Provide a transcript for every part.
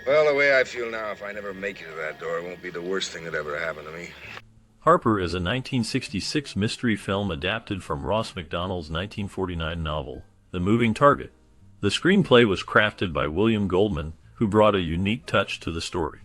Well, the way I feel now, if I never make it to that door, it won't be the worst thing that ever happened to me. Harper is a 1966 mystery film adapted from Ross Macdonald's 1949 novel, The Moving Target. The screenplay was crafted by William Goldman, who brought a unique touch to the story.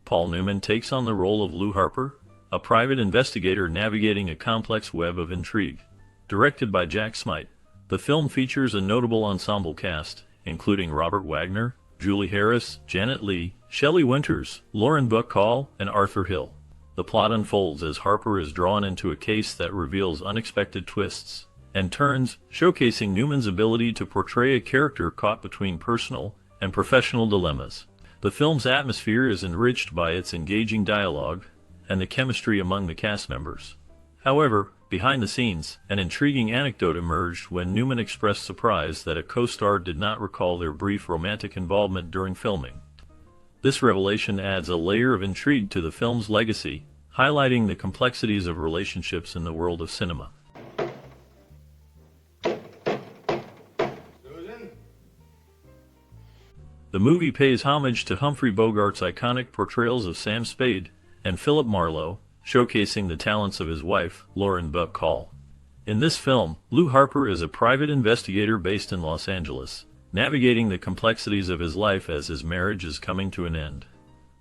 Paul Newman takes on the role of Lou Harper, a private investigator navigating a complex web of intrigue. Directed by Jack Smite, the film features a notable ensemble cast, including Robert Wagner, Julie Harris, Janet Leigh, Shelley Winters, Lauren Bacall, and Arthur Hill. The plot unfolds as Harper is drawn into a case that reveals unexpected twists and turns, showcasing Newman's ability to portray a character caught between personal and professional dilemmas. The film's atmosphere is enriched by its engaging dialogue and the chemistry among the cast members. However, behind the scenes, an intriguing anecdote emerged when Newman expressed surprise that a co-star did not recall their brief romantic involvement during filming. This revelation adds a layer of intrigue to the film's legacy, highlighting the complexities of relationships in the world of cinema. The movie pays homage to Humphrey Bogart's iconic portrayals of Sam Spade and Philip Marlowe, showcasing the talents of his wife, Lauren Bacall. In this film, Lou Harper is a private investigator based in Los Angeles, navigating the complexities of his life as his marriage is coming to an end.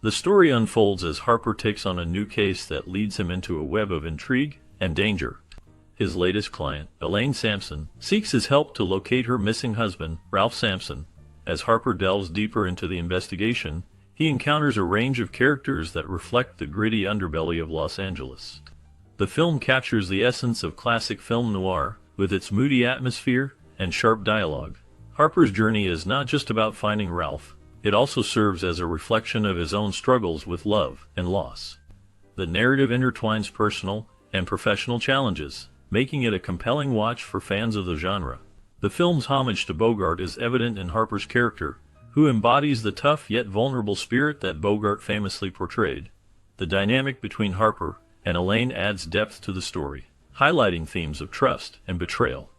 The story unfolds as Harper takes on a new case that leads him into a web of intrigue and danger. His latest client, Elaine Sampson, seeks his help to locate her missing husband, Ralph Sampson. As Harper delves deeper into the investigation, he encounters a range of characters that reflect the gritty underbelly of Los Angeles. The film captures the essence of classic film noir, with its moody atmosphere and sharp dialogue. Harper's journey is not just about finding Ralph, it also serves as a reflection of his own struggles with love and loss. The narrative intertwines personal and professional challenges, making it a compelling watch for fans of the genre. The film's homage to Bogart is evident in Harper's character, who embodies the tough yet vulnerable spirit that Bogart famously portrayed. The dynamic between Harper and Elaine adds depth to the story, highlighting themes of trust and betrayal.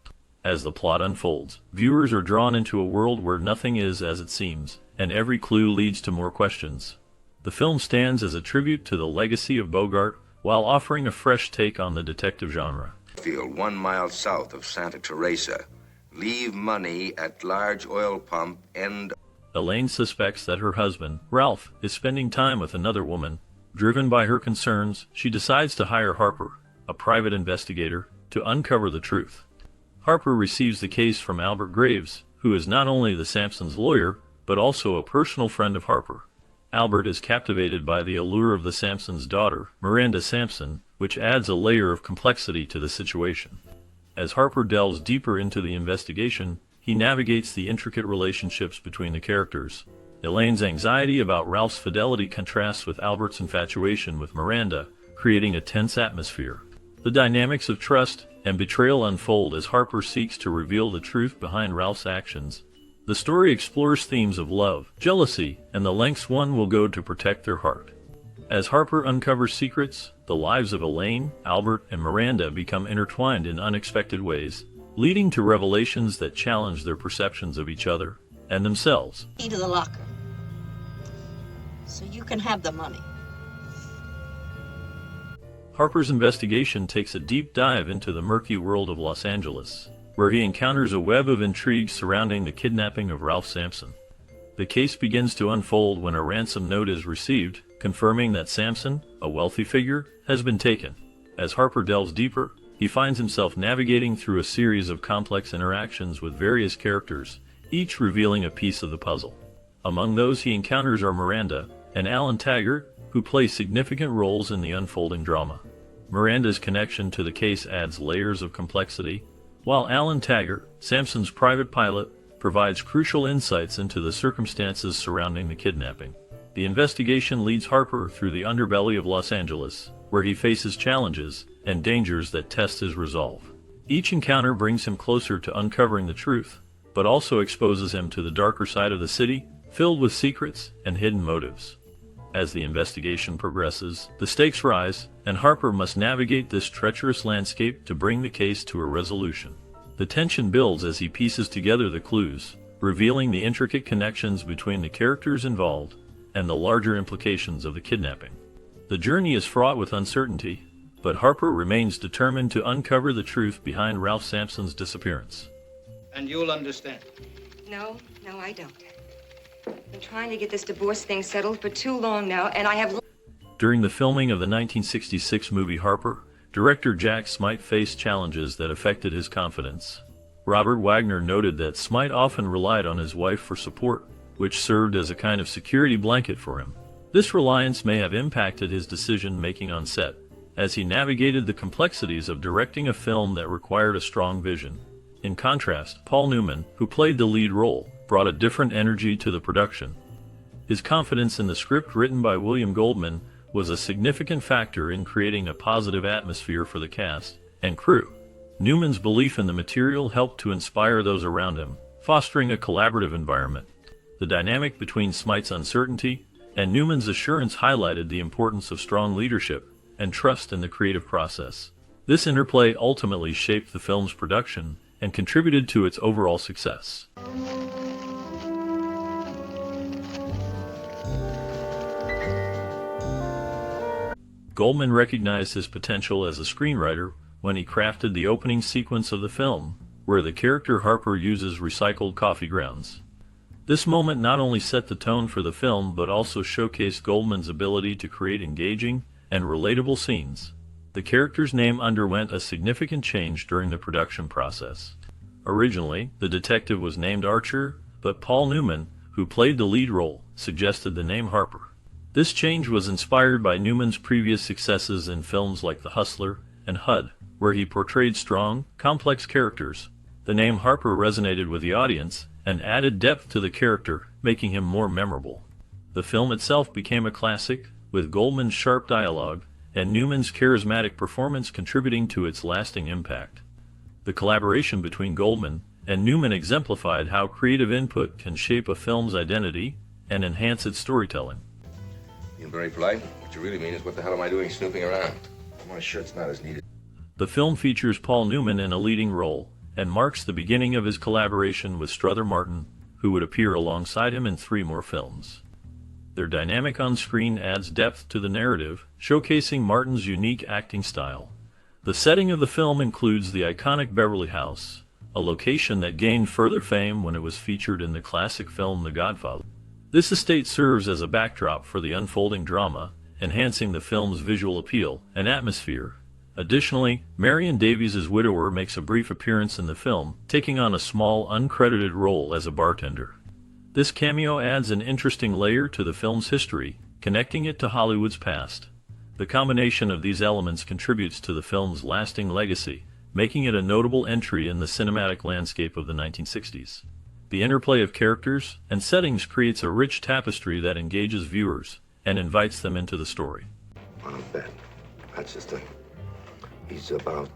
As the plot unfolds, viewers are drawn into a world where nothing is as it seems, and every clue leads to more questions. The film stands as a tribute to the legacy of Bogart while offering a fresh take on the detective genre. Field 1 mile south of Santa Teresa. Leave money at large oil pump end. Elaine suspects that her husband, Ralph, is spending time with another woman. Driven by her concerns, she decides to hire Harper, a private investigator, to uncover the truth. Harper receives the case from Albert Graves, who is not only the Sampsons' lawyer, but also a personal friend of Harper. Albert is captivated by the allure of the Sampsons' daughter, Miranda Sampson, which adds a layer of complexity to the situation. As Harper delves deeper into the investigation, he navigates the intricate relationships between the characters. Elaine's anxiety about Ralph's fidelity contrasts with Albert's infatuation with Miranda, creating a tense atmosphere. The dynamics of trust and betrayal unfold as Harper seeks to reveal the truth behind Ralph's actions. The story explores themes of love, jealousy, and the lengths one will go to protect their heart. As Harper uncovers secrets, the lives of Elaine, Albert, and Miranda become intertwined in unexpected ways, leading to revelations that challenge their perceptions of each other and themselves. Key to the locker, so you can have the money. Harper's investigation takes a deep dive into the murky world of Los Angeles, where he encounters a web of intrigue surrounding the kidnapping of Ralph Sampson. The case begins to unfold when a ransom note is received, confirming that Sampson, a wealthy figure, has been taken. As Harper delves deeper, he finds himself navigating through a series of complex interactions with various characters, each revealing a piece of the puzzle. Among those he encounters are Miranda and Alan Taggart, who play significant roles in the unfolding drama. Miranda's connection to the case adds layers of complexity, while Alan Taggart, Sampson's private pilot, provides crucial insights into the circumstances surrounding the kidnapping. The investigation leads Harper through the underbelly of Los Angeles, where he faces challenges and dangers that test his resolve. Each encounter brings him closer to uncovering the truth, but also exposes him to the darker side of the city, filled with secrets and hidden motives. As the investigation progresses, the stakes rise, and Harper must navigate this treacherous landscape to bring the case to a resolution. The tension builds as he pieces together the clues, revealing the intricate connections between the characters involved. and the larger implications of the kidnapping. The journey is fraught with uncertainty, but Harper remains determined to uncover the truth behind Ralph Sampson's disappearance. And you'll understand. No, I don't. I've been trying to get this divorce thing settled for too long now, and I have... During the filming of the 1966 movie Harper, director Jack Smite faced challenges that affected his confidence. Robert Wagner noted that Smite often relied on his wife for support, which served as a kind of security blanket for him. This reliance may have impacted his decision-making on set, as he navigated the complexities of directing a film that required a strong vision. In contrast, Paul Newman, who played the lead role, brought a different energy to the production. His confidence in the script written by William Goldman was a significant factor in creating a positive atmosphere for the cast and crew. Newman's belief in the material helped to inspire those around him, fostering a collaborative environment. The dynamic between Smite's uncertainty and Newman's assurance highlighted the importance of strong leadership and trust in the creative process. This interplay ultimately shaped the film's production and contributed to its overall success. Goldman recognized his potential as a screenwriter when he crafted the opening sequence of the film, where the character Harper uses recycled coffee grounds. This moment not only set the tone for the film but also showcased Goldman's ability to create engaging and relatable scenes. The character's name underwent a significant change during the production process. Originally, the detective was named Archer, but Paul Newman, who played the lead role, suggested the name Harper. This change was inspired by Newman's previous successes in films like The Hustler and HUD, where he portrayed strong, complex characters. The name Harper resonated with the audience and added depth to the character, making him more memorable. The film itself became a classic, with Goldman's sharp dialogue and Newman's charismatic performance contributing to its lasting impact. The collaboration between Goldman and Newman exemplified how creative input can shape a film's identity and enhance its storytelling. Being very polite. What you really mean is, what the hell am I doing snooping around? My shirt's not as needed. The film features Paul Newman in a leading role and marks the beginning of his collaboration with Strother Martin, who would appear alongside him in 3 more films. Their dynamic on screen adds depth to the narrative, showcasing Martin's unique acting style. The setting of the film includes the iconic Beverly House, a location that gained further fame when it was featured in the classic film The Godfather. This estate serves as a backdrop for the unfolding drama, enhancing the film's visual appeal and atmosphere. Additionally, Marion Davies' widower makes a brief appearance in the film, taking on a small, uncredited role as a bartender. This cameo adds an interesting layer to the film's history, connecting it to Hollywood's past. The combination of these elements contributes to the film's lasting legacy, making it a notable entry in the cinematic landscape of the 1960s. The interplay of characters and settings creates a rich tapestry that engages viewers and invites them into the story. On a bet. That's his thing. He's about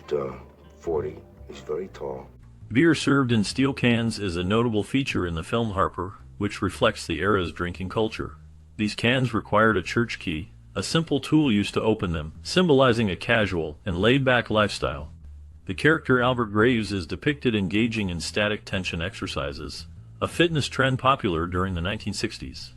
40. He's very tall. Beer served in steel cans is a notable feature in the film Harper, which reflects the era's drinking culture. These cans required a church key, a simple tool used to open them, symbolizing a casual and laid-back lifestyle. The character Albert Graves is depicted engaging in static tension exercises, a fitness trend popular during the 1960s.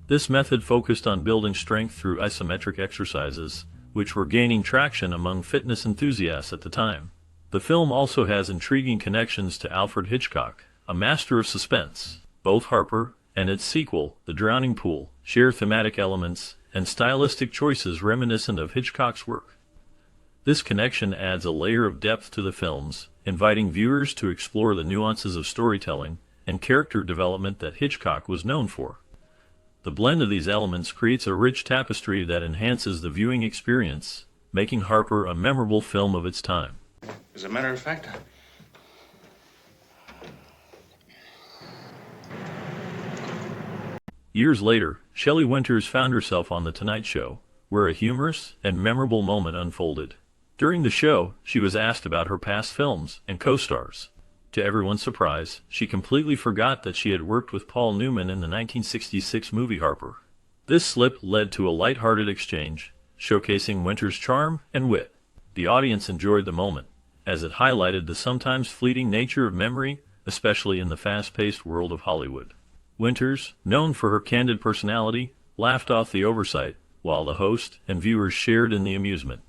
This method focused on building strength through isometric exercises, which were gaining traction among fitness enthusiasts at the time. The film also has intriguing connections to Alfred Hitchcock, a master of suspense. Both Harper and its sequel, The Drowning Pool, share thematic elements and stylistic choices reminiscent of Hitchcock's work. This connection adds a layer of depth to the films, inviting viewers to explore the nuances of storytelling and character development that Hitchcock was known for. The blend of these elements creates a rich tapestry that enhances the viewing experience, making Harper a memorable film of its time. As a matter of fact, Years later, Shelley Winters found herself on The Tonight Show, where a humorous and memorable moment unfolded. During the show, she was asked about her past films and co-stars. To everyone's surprise, she completely forgot that she had worked with Paul Newman in the 1966 movie Harper. This slip led to a light-hearted exchange, showcasing Winters' charm and wit. The audience enjoyed the moment, as it highlighted the sometimes fleeting nature of memory, especially in the fast-paced world of Hollywood. Winters, known for her candid personality, laughed off the oversight, while the host and viewers shared in the amusement.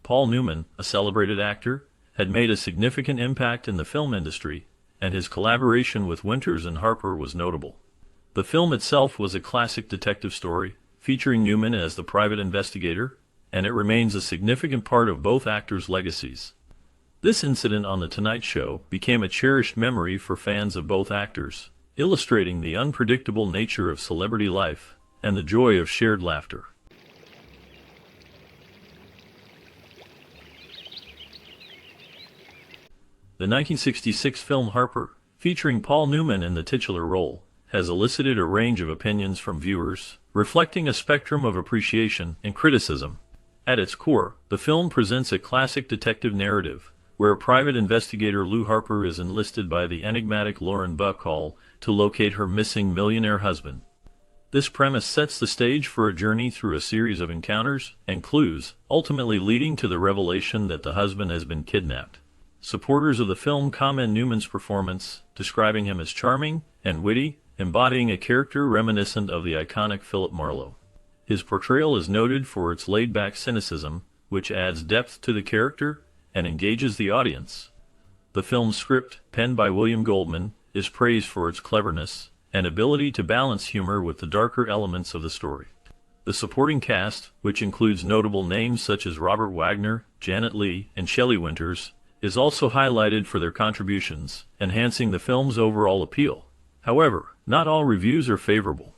Paul Newman, a celebrated actor, had made a significant impact in the film industry, and his collaboration with Winters and Harper was notable. The film itself was a classic detective story, featuring Newman as the private investigator, and it remains a significant part of both actors' legacies. This incident on The Tonight Show became a cherished memory for fans of both actors, illustrating the unpredictable nature of celebrity life and the joy of shared laughter. The 1966 film Harper, featuring Paul Newman in the titular role, has elicited a range of opinions from viewers, reflecting a spectrum of appreciation and criticism. At its core, the film presents a classic detective narrative, where private investigator Lou Harper is enlisted by the enigmatic Lauren Bacall to locate her missing millionaire husband. This premise sets the stage for a journey through a series of encounters and clues, ultimately leading to the revelation that the husband has been kidnapped. Supporters of the film commend Newman's performance, describing him as charming and witty, embodying a character reminiscent of the iconic Philip Marlowe. His portrayal is noted for its laid-back cynicism, which adds depth to the character and engages the audience. The film's script, penned by William Goldman, is praised for its cleverness and ability to balance humor with the darker elements of the story. The supporting cast, which includes notable names such as Robert Wagner, Janet Leigh, and Shelley Winters, is also highlighted for their contributions, enhancing the film's overall appeal. However, not all reviews are favorable.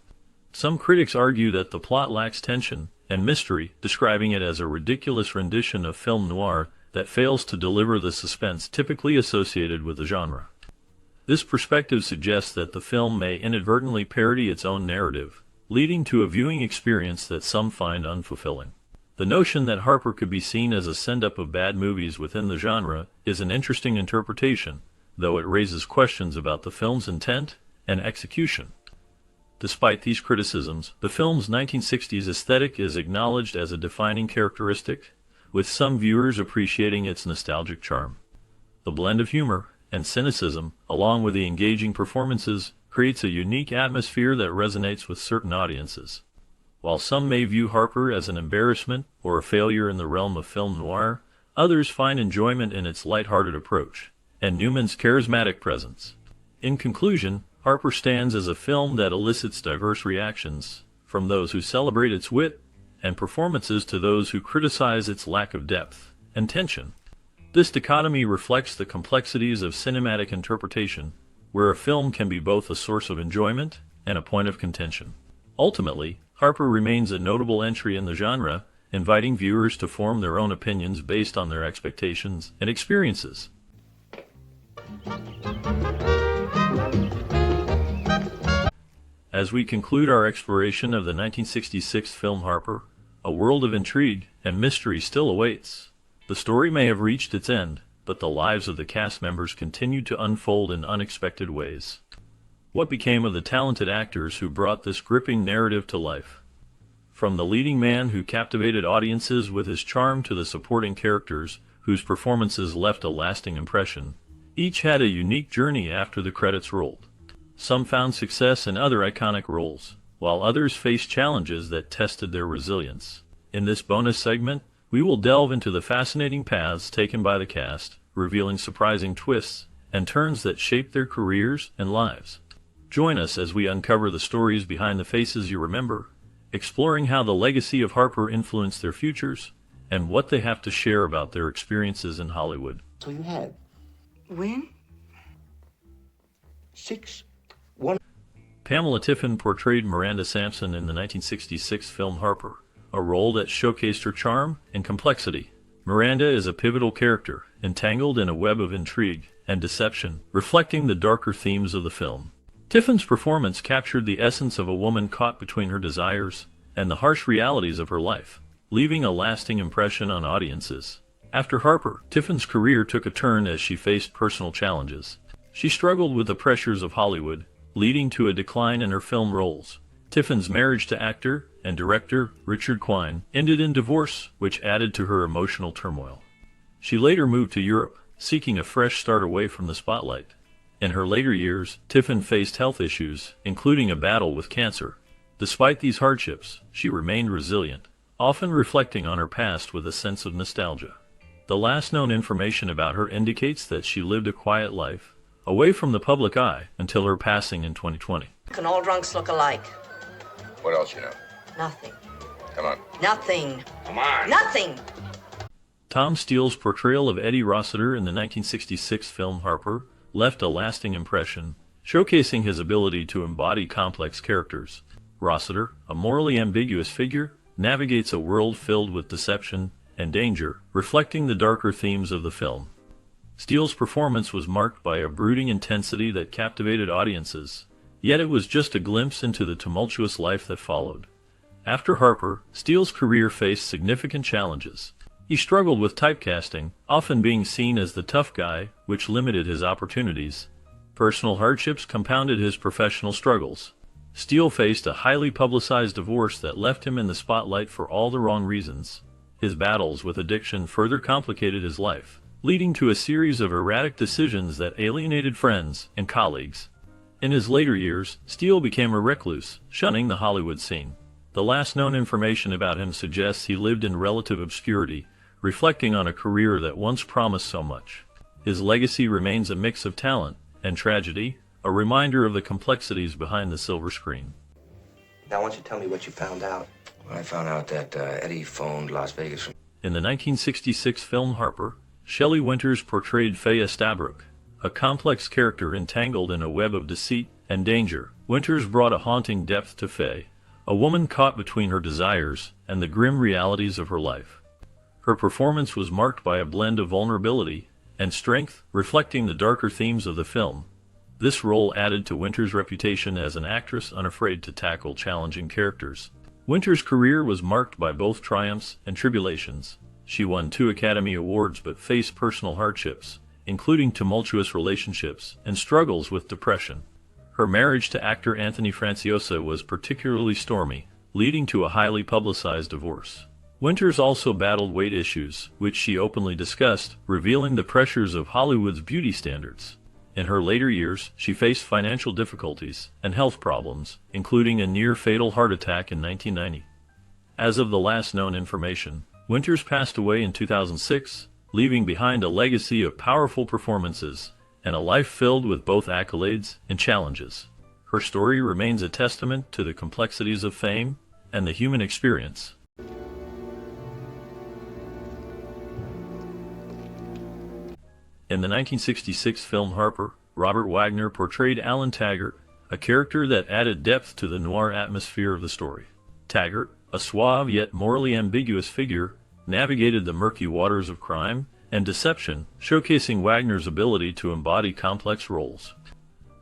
Some critics argue that the plot lacks tension and mystery, describing it as a ridiculous rendition of film noir that fails to deliver the suspense typically associated with the genre. This perspective suggests that the film may inadvertently parody its own narrative, leading to a viewing experience that some find unfulfilling. The notion that Harper could be seen as a send-up of bad movies within the genre is an interesting interpretation, though it raises questions about the film's intent and execution. Despite these criticisms, the film's 1960s aesthetic is acknowledged as a defining characteristic, with some viewers appreciating its nostalgic charm. The blend of humor and cynicism, along with the engaging performances, creates a unique atmosphere that resonates with certain audiences. While some may view Harper as an embarrassment or a failure in the realm of film noir, others find enjoyment in its lighthearted approach and Newman's charismatic presence. In conclusion, Harper stands as a film that elicits diverse reactions, from those who celebrate its wit and performances to those who criticize its lack of depth and tension. This dichotomy reflects the complexities of cinematic interpretation, where a film can be both a source of enjoyment and a point of contention. Ultimately, Harper remains a notable entry in the genre, inviting viewers to form their own opinions based on their expectations and experiences. As we conclude our exploration of the 1966 film Harper, a world of intrigue and mystery still awaits. The story may have reached its end, but the lives of the cast members continue to unfold in unexpected ways. What became of the talented actors who brought this gripping narrative to life? From the leading man who captivated audiences with his charm to the supporting characters whose performances left a lasting impression, each had a unique journey after the credits rolled. Some found success in other iconic roles, while others faced challenges that tested their resilience. In this bonus segment, we will delve into the fascinating paths taken by the cast, revealing surprising twists and turns that shaped their careers and lives. Join us as we uncover the stories behind the faces you remember, exploring how the legacy of Harper influenced their futures and what they have to share about their experiences in Hollywood. So you had When? 6-1. Pamela Tiffin portrayed Miranda Sampson in the 1966 film Harper, a role that showcased her charm and complexity. Miranda is a pivotal character, entangled in a web of intrigue and deception, reflecting the darker themes of the film. Tiffin's performance captured the essence of a woman caught between her desires and the harsh realities of her life, leaving a lasting impression on audiences. After Harper, Tiffin's career took a turn as she faced personal challenges. She struggled with the pressures of Hollywood, leading to a decline in her film roles. Tiffin's marriage to actor and director Richard Quine ended in divorce, which added to her emotional turmoil. She later moved to Europe, seeking a fresh start away from the spotlight. In her later years, Tiffin faced health issues, including a battle with cancer. Despite these hardships, she remained resilient, often reflecting on her past with a sense of nostalgia. The last known information about her indicates that she lived a quiet life, away from the public eye, until her passing in 2020. Can all drunks look alike? What else you know? Nothing. Come on. Nothing. Come on. Nothing! Tom Steele's portrayal of Eddie Rossiter in the 1966 film Harper left a lasting impression, showcasing his ability to embody complex characters. Rossiter, a morally ambiguous figure, navigates a world filled with deception and danger, reflecting the darker themes of the film. Steele's performance was marked by a brooding intensity that captivated audiences, yet it was just a glimpse into the tumultuous life that followed. After Harper, Steele's career faced significant challenges. He struggled with typecasting, often being seen as the tough guy, which limited his opportunities. Personal hardships compounded his professional struggles. Steele faced a highly publicized divorce that left him in the spotlight for all the wrong reasons. His battles with addiction further complicated his life, leading to a series of erratic decisions that alienated friends and colleagues. In his later years, Steele became a recluse, shunning the Hollywood scene. The last known information about him suggests he lived in relative obscurity, reflecting on a career that once promised so much. His legacy remains a mix of talent and tragedy, a reminder of the complexities behind the silver screen. Now, why don't you tell me what you found out? Well, I found out that Eddie phoned Las Vegas from... In the 1966 film Harper, Shelley Winters portrayed Faye Estabrook, a complex character entangled in a web of deceit and danger. Winters brought a haunting depth to Faye, a woman caught between her desires and the grim realities of her life. Her performance was marked by a blend of vulnerability and strength, reflecting the darker themes of the film. This role added to Winters' reputation as an actress unafraid to tackle challenging characters. Winters' career was marked by both triumphs and tribulations. She won 2 Academy Awards but faced personal hardships, including tumultuous relationships and struggles with depression. Her marriage to actor Anthony Franciosa was particularly stormy, leading to a highly publicized divorce. Winters also battled weight issues, which she openly discussed, revealing the pressures of Hollywood's beauty standards. In her later years, she faced financial difficulties and health problems, including a near-fatal heart attack in 1990. As of the last known information, Winters passed away in 2006, leaving behind a legacy of powerful performances and a life filled with both accolades and challenges. Her story remains a testament to the complexities of fame and the human experience. In the 1966 film Harper, Robert Wagner portrayed Alan Taggart, a character that added depth to the noir atmosphere of the story. Taggart, a suave yet morally ambiguous figure, navigated the murky waters of crime and deception, showcasing Wagner's ability to embody complex roles.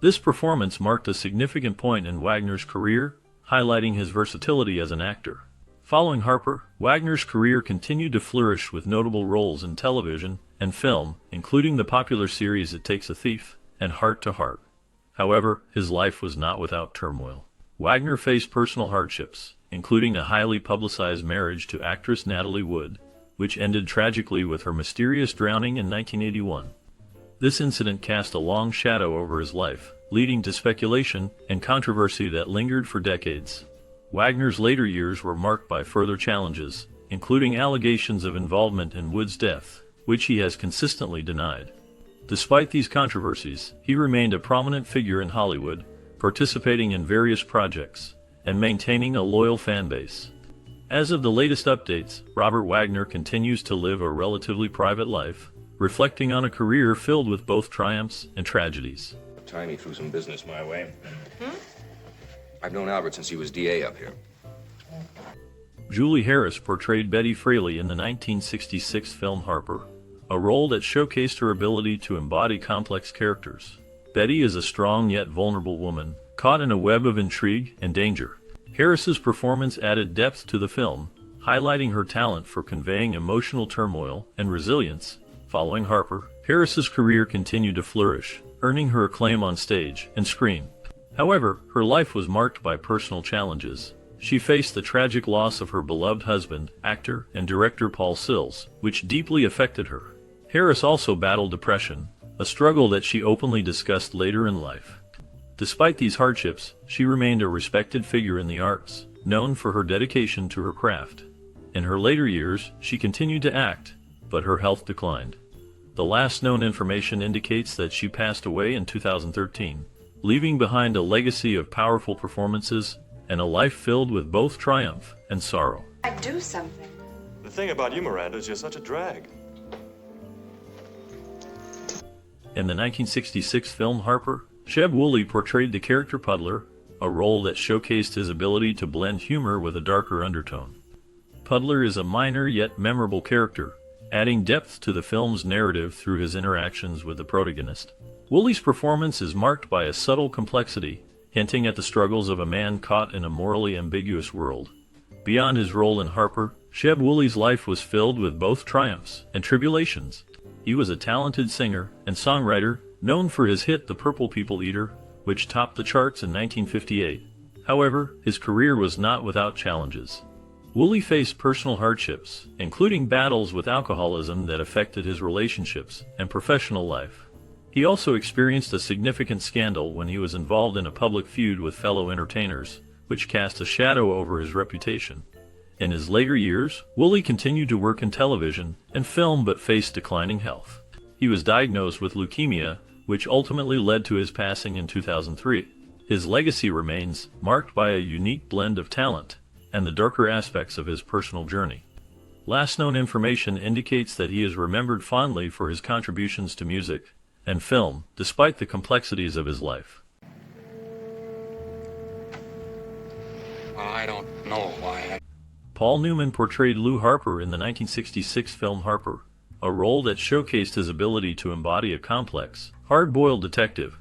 This performance marked a significant point in Wagner's career, highlighting his versatility as an actor. Following Harper, Wagner's career continued to flourish with notable roles in television and film, including the popular series It Takes a Thief and Heart to Heart. However, his life was not without turmoil. Wagner faced personal hardships, including a highly publicized marriage to actress Natalie Wood, which ended tragically with her mysterious drowning in 1981. This incident cast a long shadow over his life, leading to speculation and controversy that lingered for decades. Wagner's later years were marked by further challenges, including allegations of involvement in Wood's death, which he has consistently denied. Despite these controversies, he remained a prominent figure in Hollywood, participating in various projects and maintaining a loyal fan base. As of the latest updates, Robert Wagner continues to live a relatively private life, reflecting on a career filled with both triumphs and tragedies. Time he threw some business my way. I've known Albert since he was DA up here. Julie Harris portrayed Betty Fraley in the 1966 film Harper, a role that showcased her ability to embody complex characters. Betty is a strong yet vulnerable woman, caught in a web of intrigue and danger. Harris's performance added depth to the film, highlighting her talent for conveying emotional turmoil and resilience. Following Harper, Harris's career continued to flourish, earning her acclaim on stage and screen. However, her life was marked by personal challenges. She faced the tragic loss of her beloved husband, actor and director Paul Sills, which deeply affected her. Harris also battled depression, a struggle that she openly discussed later in life. Despite these hardships, she remained a respected figure in the arts, known for her dedication to her craft. In her later years, she continued to act, but her health declined. The last known information indicates that she passed away in 2013, leaving behind a legacy of powerful performances and a life filled with both triumph and sorrow. I'd do something. The thing about you, Miranda, is you're such a drag. In the 1966 film Harper, Sheb Wooley portrayed the character Puddler, a role that showcased his ability to blend humor with a darker undertone. Puddler is a minor yet memorable character, adding depth to the film's narrative through his interactions with the protagonist. Wooley's performance is marked by a subtle complexity, hinting at the struggles of a man caught in a morally ambiguous world. Beyond his role in Harper, Sheb Wooley's life was filled with both triumphs and tribulations. He was a talented singer and songwriter, known for his hit The Purple People Eater, which topped the charts in 1958. However, his career was not without challenges. Wooley faced personal hardships, including battles with alcoholism that affected his relationships and professional life. He also experienced a significant scandal when he was involved in a public feud with fellow entertainers, which cast a shadow over his reputation. In his later years, Wooley continued to work in television and film but faced declining health. He was diagnosed with leukemia, which ultimately led to his passing in 2003. His legacy remains marked by a unique blend of talent and the darker aspects of his personal journey. Last known information indicates that he is remembered fondly for his contributions to music and film, despite the complexities of his life. I don't know why. Paul Newman portrayed Lou Harper in the 1966 film Harper, a role that showcased his ability to embody a complex, hard-boiled detective.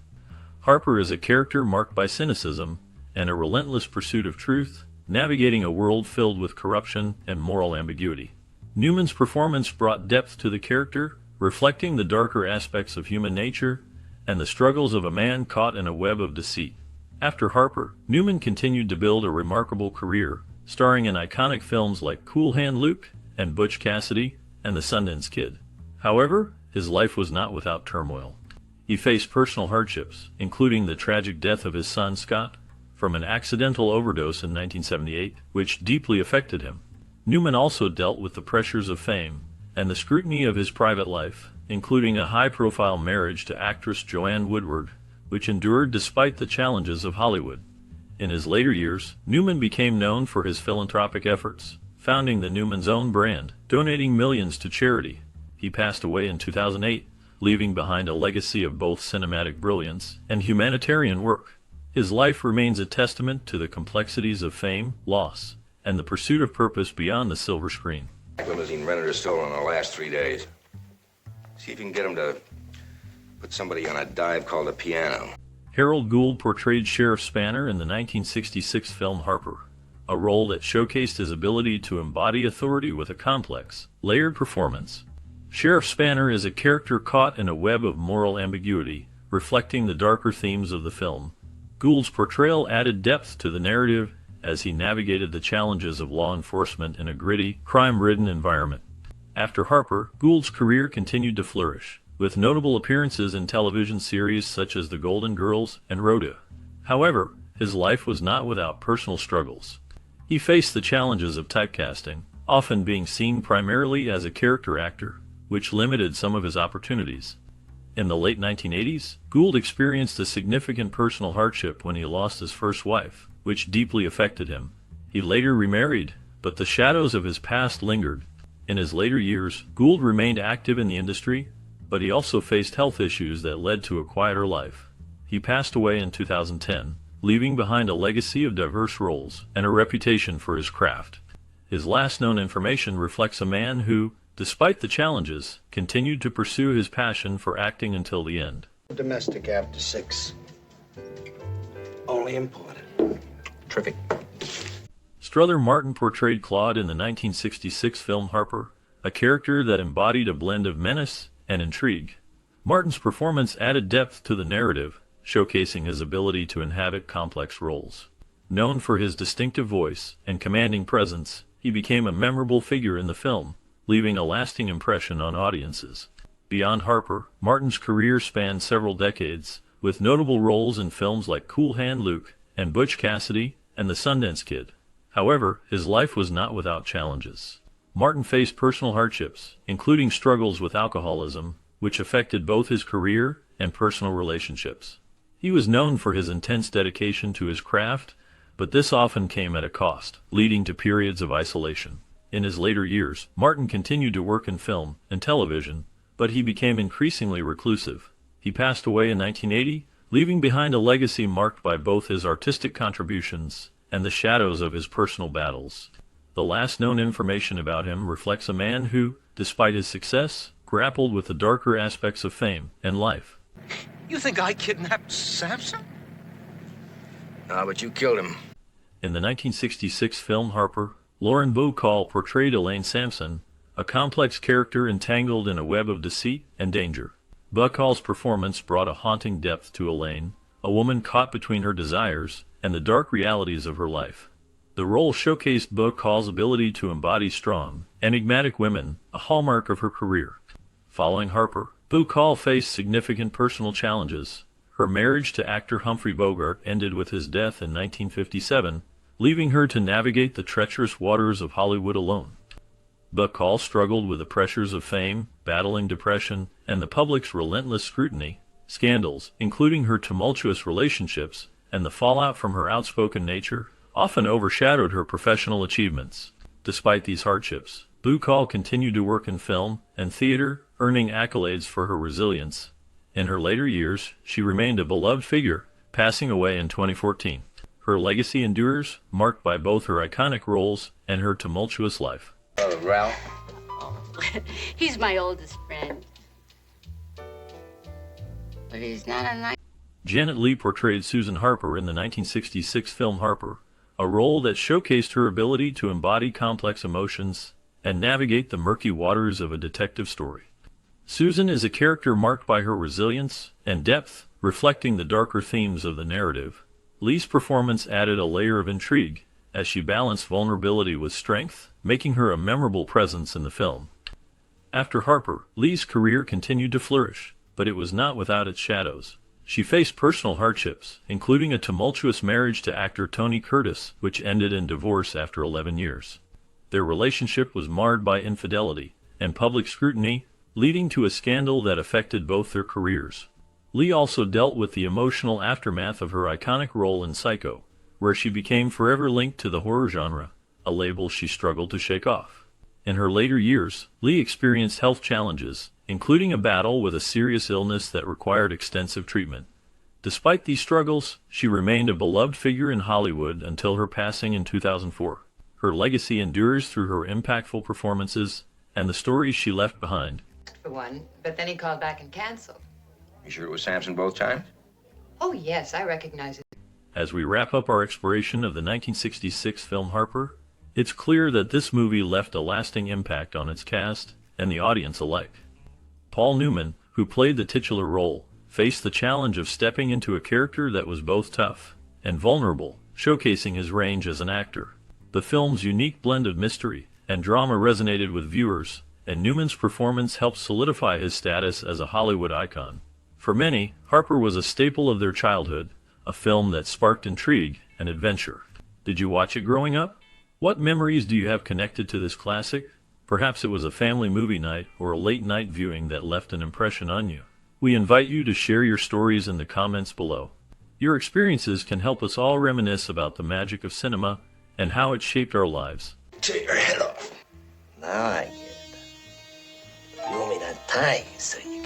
Harper is a character marked by cynicism and a relentless pursuit of truth, navigating a world filled with corruption and moral ambiguity. Newman's performance brought depth to the character, reflecting the darker aspects of human nature and the struggles of a man caught in a web of deceit. After Harper, Newman continued to build a remarkable career, starring in iconic films like Cool Hand Luke and Butch Cassidy and The Sundance Kid. However, his life was not without turmoil. He faced personal hardships, including the tragic death of his son Scott from an accidental overdose in 1978, which deeply affected him. Newman also dealt with the pressures of fame and the scrutiny of his private life, including a high-profile marriage to actress Joanne Woodward, which endured despite the challenges of Hollywood. In his later years, Newman became known for his philanthropic efforts, founding the Newman's Own brand, donating millions to charity. He passed away in 2008, leaving behind a legacy of both cinematic brilliance and humanitarian work. His life remains a testament to the complexities of fame, loss, and the pursuit of purpose beyond the silver screen. Limousine rented or stolen in the last 3 days. See if you can get him to put somebody on a dive called a piano. Harold Gould portrayed Sheriff Spanner in the 1966 film Harper, a role that showcased his ability to embody authority with a complex, layered performance. Sheriff Spanner is a character caught in a web of moral ambiguity, reflecting the darker themes of the film. Gould's portrayal added depth to the narrative as he navigated the challenges of law enforcement in a gritty, crime-ridden environment. After Harper, Gould's career continued to flourish, with notable appearances in television series such as The Golden Girls and Rhoda. However, his life was not without personal struggles. He faced the challenges of typecasting, often being seen primarily as a character actor, which limited some of his opportunities. In the late 1980s, Gould experienced a significant personal hardship when he lost his first wife, which deeply affected him. He later remarried, but the shadows of his past lingered. In his later years, Gould remained active in the industry, but he also faced health issues that led to a quieter life. He passed away in 2010, leaving behind a legacy of diverse roles and a reputation for his craft. His last known information reflects a man who, despite the challenges, continued to pursue his passion for acting until the end. Domestic after 6. Only imported. Terrific. Strother Martin portrayed Claude in the 1966 film Harper, a character that embodied a blend of menace and intrigue. Martin's performance added depth to the narrative, showcasing his ability to inhabit complex roles. Known for his distinctive voice and commanding presence, he became a memorable figure in the film, leaving a lasting impression on audiences. Beyond Harper, Martin's career spanned several decades, with notable roles in films like Cool Hand Luke and Butch Cassidy and The Sundance Kid. However, his life was not without challenges. Martin faced personal hardships, including struggles with alcoholism, which affected both his career and personal relationships. He was known for his intense dedication to his craft, but this often came at a cost, leading to periods of isolation. In his later years, Martin continued to work in film and television, but he became increasingly reclusive. He passed away in 1980, leaving behind a legacy marked by both his artistic contributions and the shadows of his personal battles. The last known information about him reflects a man who, despite his success, grappled with the darker aspects of fame and life. You think I kidnapped Samson? No, but you killed him. In the 1966 film Harper, Lauren Bacall portrayed Elaine Sampson, a complex character entangled in a web of deceit and danger. Bacall's performance brought a haunting depth to Elaine, a woman caught between her desires and the dark realities of her life. The role showcased Bacall's ability to embody strong, enigmatic women, a hallmark of her career. Following Harper, Bacall faced significant personal challenges. Her marriage to actor Humphrey Bogart ended with his death in 1957, leaving her to navigate the treacherous waters of Hollywood alone. Bacall struggled with the pressures of fame, battling depression, and the public's relentless scrutiny. Scandals, including her tumultuous relationships and the fallout from her outspoken nature, often overshadowed her professional achievements. Despite these hardships, Bacall continued to work in film and theater, earning accolades for her resilience. In her later years, she remained a beloved figure, passing away in 2014. Her legacy endures, marked by both her iconic roles and her tumultuous life. Ralph? Oh, he's my oldest friend. But he's not a nice... Janet Leigh portrayed Susan Harper in the 1966 film Harper, a role that showcased her ability to embody complex emotions and navigate the murky waters of a detective story. Susan is a character marked by her resilience and depth, reflecting the darker themes of the narrative. Leigh's performance added a layer of intrigue as she balanced vulnerability with strength, making her a memorable presence in the film. After Harper, Leigh's career continued to flourish, but it was not without its shadows. She faced personal hardships, including a tumultuous marriage to actor Tony Curtis, which ended in divorce after 11 years. Their relationship was marred by infidelity and public scrutiny, leading to a scandal that affected both their careers. Leigh also dealt with the emotional aftermath of her iconic role in Psycho, where she became forever linked to the horror genre, a label she struggled to shake off. In her later years, Leigh experienced health challenges, including a battle with a serious illness that required extensive treatment. Despite these struggles, she remained a beloved figure in Hollywood until her passing in 2004. Her legacy endures through her impactful performances and the stories she left behind. For one, but then he called back and canceled. You sure it was Samson both times? Oh, yes, I recognize it. As we wrap up our exploration of the 1966 film Harper, it's clear that this movie left a lasting impact on its cast and the audience alike. Paul Newman, who played the titular role, faced the challenge of stepping into a character that was both tough and vulnerable, showcasing his range as an actor. The film's unique blend of mystery and drama resonated with viewers, and Newman's performance helped solidify his status as a Hollywood icon. For many, Harper was a staple of their childhood, a film that sparked intrigue and adventure. Did you watch it growing up? What memories do you have connected to this classic? Perhaps it was a family movie night or a late-night viewing that left an impression on you. We invite you to share your stories in the comments below. Your experiences can help us all reminisce about the magic of cinema and how it shaped our lives. Tear your head off. Now I get it. You want me to tie you so you